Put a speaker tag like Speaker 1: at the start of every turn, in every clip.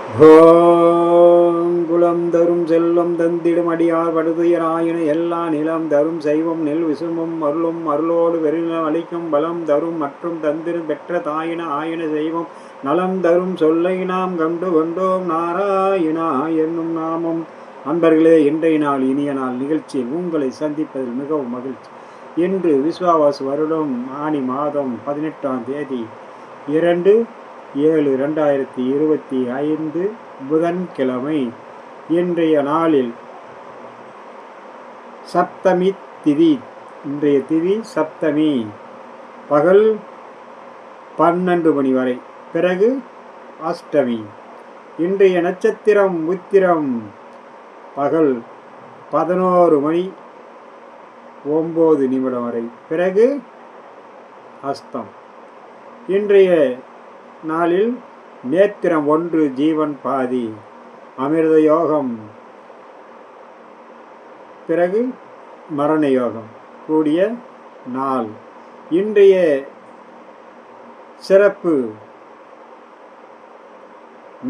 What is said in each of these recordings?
Speaker 1: ஓம் குலம் தரும் செல்வம் தந்திடும் அடியார் படுதுயராயின எல்லா நிலம் தரும் செய்வம் நெல் விசும்பும் அருளும் அருளோடு வெறிநிலம் அளிக்கும் பலம் தரும் மற்றும் தந்திடும் பெற்ற தாயின ஆயின செய்வம் நலம் தரும் சொல்லை நாம் கண்டு கொண்டோம் நாராயணா என்னும் நாமம். நண்பர்களே, இன்றைய நாள் இனிய நாள் நிகழ்ச்சியில் உங்களை சந்திப்பதில் மிகவும் மகிழ்ச்சி. இன்று விஸ்வாவாசு வருடம் ஆனி மாதம் 18ஆம் தேதி 2/7/2025 புதன்கிழமை. இன்றைய நாளில் சப்தமி திதி. இன்றைய திதி சப்தமி. பகல் 12 மணி வரை, பிறகு அஷ்டமி. இன்றைய நட்சத்திரம் உத்திரம். பகல் 11 மணி 9 நிமிடம் வரை, பிறகு அஸ்தம். இன்றைய நாளில் நேத்திரம் 1, ஜீவன் பாதி, அமிர்த யோகம், பிறகு மரண யோகம் கூடிய நாள். இன்றைய சிறப்பு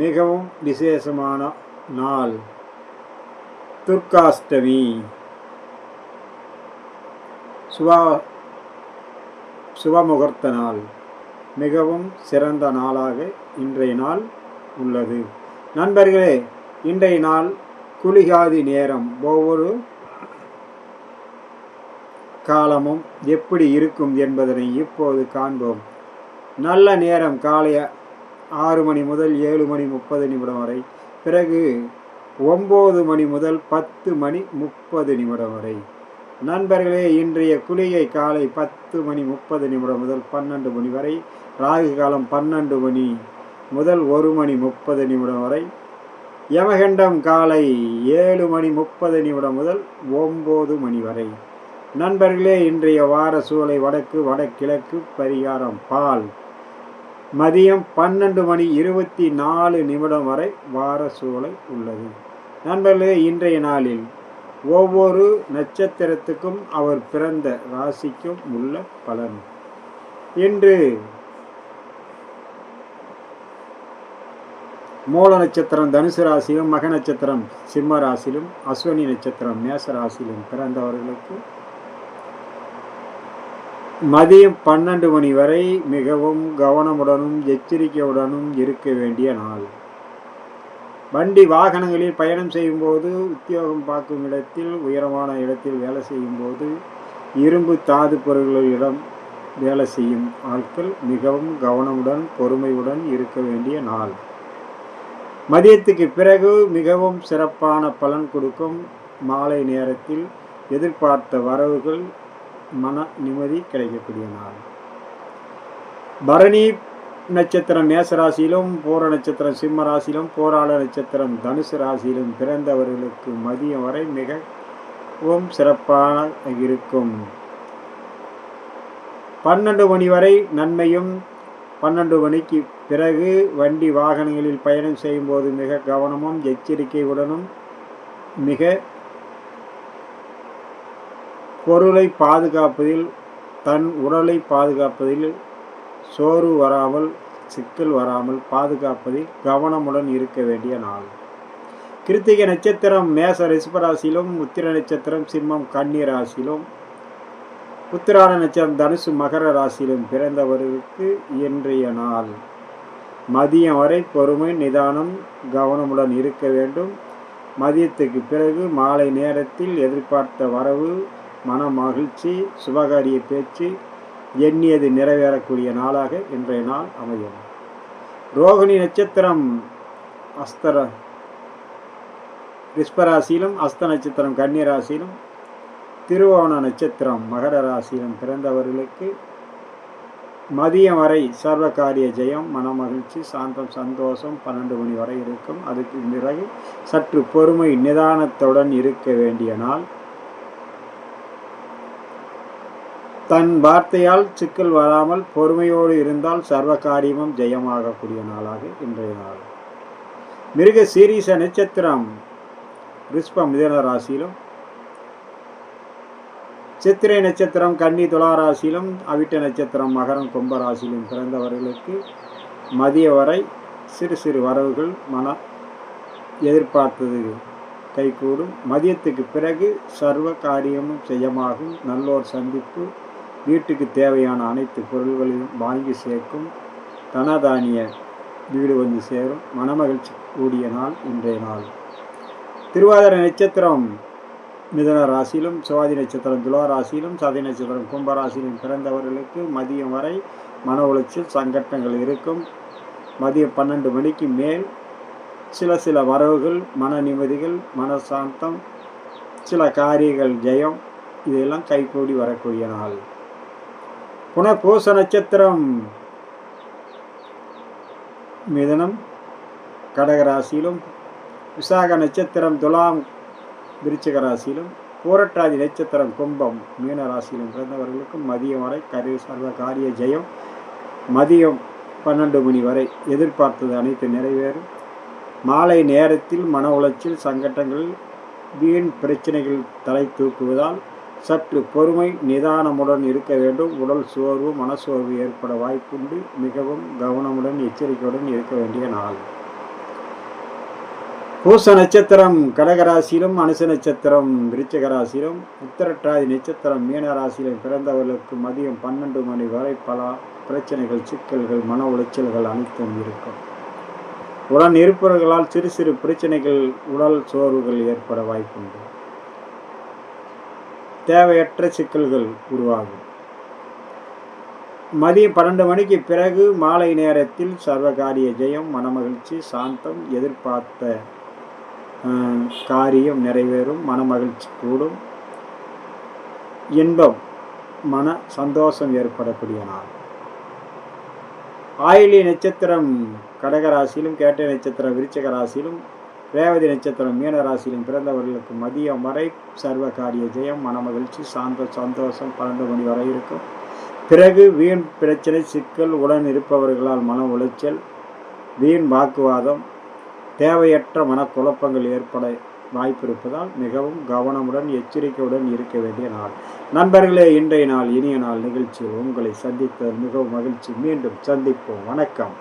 Speaker 1: மிகவும் விசேஷமான நாள் துர்காஷ்டமி. சுபமுகூர்த்த நாள், மிகவும் சிறந்த நாளாக இன்றைய நாள் உள்ளது. நண்பர்களே, இன்றைய நாள் குளிகாதி நேரம். ஒவ்வொரு காலமும் எப்படி இருக்கும் என்பதனை இப்போது காண்போம். நல்ல நேரம் காலை 6 மணி முதல் 7:30 வரை, பிறகு 9 மணி முதல் 10:30 வரை. நண்பர்களே, இன்றைய குளிகை காலை 10:30 முதல் 12 மணி வரை. ராகு காலம் 12 மணி முதல் 1:30 வரை. யமகண்டம் காலை 7:30 முதல் 9 மணி வரை. நண்பர்களே, இன்றைய வார சூலை வடக்கு வடகிழக்கு. பரிகாரம் பால். மதியம் 12:24 வரை வார சூலை உள்ளது. நண்பர்களே, இன்றைய நாளில் ஒவ்வொரு நட்சத்திரத்துக்கும் அவர் பிறந்த ராசிக்கும் உள்ள பலன். இன்று மூல நட்சத்திரம் தனுசு ராசியிலும், மக நட்சத்திரம் சிம்ம ராசியிலும், அஸ்வினி நட்சத்திரம் மேச ராசியிலும் பிறந்தவர்களுக்கு மதியம் 12 மணி வரை மிகவும் கவனமுடனும் எச்சரிக்கையுடனும் இருக்க வேண்டிய நாள். வண்டி வாகனங்களில் பயணம் செய்யும்போது, உத்தியோகம் பார்க்கும் இடத்தில், உயரமான இடத்தில் வேலை செய்யும்போது, இரும்பு தாது பொருள்களிடம் வேலை செய்யும் ஆட்கள் மிகவும் கவனமுடன் பொறுமையுடன் இருக்க வேண்டிய நாள். மதியத்துக்கு பிறகு மிகவும் சிறப்பான பலன் கொடுக்கும். மாலை நேரத்தில் எதிர்பார்த்த வரவுகள், மன நிம்மதி கிடைக்கக்கூடிய நாள். பரணி நட்சத்திரம் மேச ராசியிலும், பூர நட்சத்திரம் சிம்ம ராசியிலும், போராள நட்சத்திரம் தனுசு ராசியிலும் பிறந்தவர்களுக்கு மதியம் வரை மிகவும் சிறப்பான இருக்கும். 12 மணி வரை நன்மையும். 12 மணிக்கு பிறகு வண்டி வாகனங்களில் பயணம் செய்யும் போது மிக கவனமும் எச்சரிக்கையுடனும், மிக பொருளை பாதுகாப்பதில், தன் உடலை பாதுகாப்பதில், சோர்வு வராமல், சிக்கல் வராமல் பாதுகாப்பதில் கவனமுடன் இருக்க வேண்டிய நாள். கிருத்திகை நட்சத்திரம் மேச ரிஷபராசியிலும், உத்திர நட்சத்திரம் சிம்மம் கன்னி ராசியிலும், உத்திராட நட்சத்திரம் தனுசு மகர ராசியிலும் பிறந்தவர்களுக்கு இன்றைய நாள் மதியம் வரை பொறுமை, நிதானம், கவனமுடன் இருக்க வேண்டும். மதியத்துக்கு பிறகு மாலை நேரத்தில் எதிர்பார்த்த வரவு, மன மகிழ்ச்சி, சுபகாரிய பேச்சு, எண்ணியது நிறைவேறக்கூடிய நாளாக இன்றைய நாள் அமையும். ரோகிணி நட்சத்திரம் ரிஷபராசியிலும், அஸ்த நட்சத்திரம் கன்னி ராசியிலும், திருவோண நட்சத்திரம் மகர ராசியிலும் பிறந்தவர்களுக்கு மதியம் வரை சர்வகாரிய ஜெயம், மன மகிழ்ச்சி, சாந்தம், சந்தோஷம் 12 மணி வரை இருக்கும். அதுக்கு பிறகு சற்று பொறுமை, நிதானத்துடன் இருக்க வேண்டிய நாள். தன் வார்த்தையால் சிக்கல் வராமல் பொறுமையோடு இருந்தால் சர்வ காரியமும் ஜெயமாகக்கூடிய நாளாக இன்றைய நாள். மிருக சீரிஷ நட்சத்திரம் ரிஷபம் மிதுன ராசியிலும், சித்திரை நட்சத்திரம் கன்னி துலா ராசியிலும், அவிட்ட நட்சத்திரம் மகரம் கும்ப ராசியிலும் பிறந்தவர்களுக்கு மதிய வரை சிறு சிறு வரவுகள் எதிர்பார்த்தது கைகூடும். மதியத்துக்கு பிறகு சர்வ காரியமும் செய்யமாகும். நல்லோர் சந்திப்பு, வீட்டுக்கு தேவையான அனைத்து பொருள்களையும் வாங்கி சேர்க்கும். தனதானிய வீடு வந்து சேரும். மனமகிழ்ச்சி கூடிய நாள் இன்றைய நாள். திருவாதிரை நட்சத்திரம் மிதுன ராசியிலும், சுவாதி நட்சத்திரம் துலா ராசியிலும், சதய நட்சத்திரம் கும்பராசியிலும் பிறந்தவர்களுக்கு மதியம் வரை மன உளைச்சல் சங்கட்டங்கள் இருக்கும். மதியம் 12 மணிக்கு மேல் சில வரவுகள், மன நிம்மதிகள், மனசாந்தம், சில காரியங்கள் ஜெயம், இதெல்லாம் கைகூடி வரக்கூடிய நாள். புனர்பூச நட்சத்திரம் மிதுனம் கடகராசியிலும், விசாக நட்சத்திரம் துலாம் விருச்சிக ராசியிலும், பூரட்டாதி நட்சத்திரம் கும்பம் மீன ராசியிலும் பிறந்தவர்களுக்கும் மதியம் வரை சர்வ காரிய ஜெயம். மதியம் 12 மணி வரை எதிர்பார்த்தது அனைத்து நிறைவேறும். மாலை நேரத்தில் மன உளைச்சல் சங்கட்டங்கள், வீண் பிரச்சனைகள் தலை தூக்குவதால் சற்று பொறுமை நிதானமுடன் இருக்க வேண்டும். உடல் சோர்வு, மனசோர்வு ஏற்பட வாய்ப்புண்டு. மிகவும் கவனமுடன் எச்சரிக்கையுடன் இருக்க வேண்டிய நாள். பூச நட்சத்திரம் கடகராசியிலும், அனுச நட்சத்திரம் விருச்சிக ராசியிலும், உத்திரட்டாதி நட்சத்திரம் மீன ராசியிலும் பிறந்தவர்களுக்கு மதியம் 12 மணி வரை பல பிரச்சனைகள், சிக்கல்கள், மன உளைச்சல்கள் அனைத்தும் இருக்கும். உடன் இருப்பவர்களால் சிறு சிறு பிரச்சனைகள், உடல் சோர்வுகள் ஏற்பட வாய்ப்புண்டு. தேவையற்ற சிக்கல்கள் உருவாகும். மதியம் 12 மணிக்கு பிறகு மாலை நேரத்தில் சர்வகாரிய ஜெயம், மனமகிழ்ச்சி, சாந்தம், எதிர்பார்த்த காரியம் நிறைவேறும். மனமகிழ்ச்சி கூடும். இன்பம், மன சந்தோஷம் ஏற்படக்கூடிய நாள். ஆயிலி நட்சத்திரம் கடகராசியிலும், கேட்டை நட்சத்திரம் விருச்சிக ராசியிலும், ரேவதி நட்சத்திரம் மீன ராசியிலும் பிறந்தவர்களுக்கு மதியம் வரை சர்வ காரிய ஜெயம், மனமகிழ்ச்சி, சந்தோஷம் 12 மணி வரை இருக்கும். பிறகு வீண் பிரச்சனை, சிக்கல், உடன் இருப்பவர்களால் மன உளைச்சல், வீண் வாக்குவாதம், தேவையற்ற மனக்குழப்பங்கள் ஏற்பட வாய்ப்பு இருப்பதால் மிகவும் கவனமுடன் எச்சரிக்கையுடன் இருக்க வேண்டிய நாள். நண்பர்களே, இன்றைய நாள் இனிய நாள் நிகழ்ச்சியில் உங்களை சந்தித்தது மிகவும் மகிழ்ச்சி. மீண்டும் சந்திப்போம். வணக்கம்.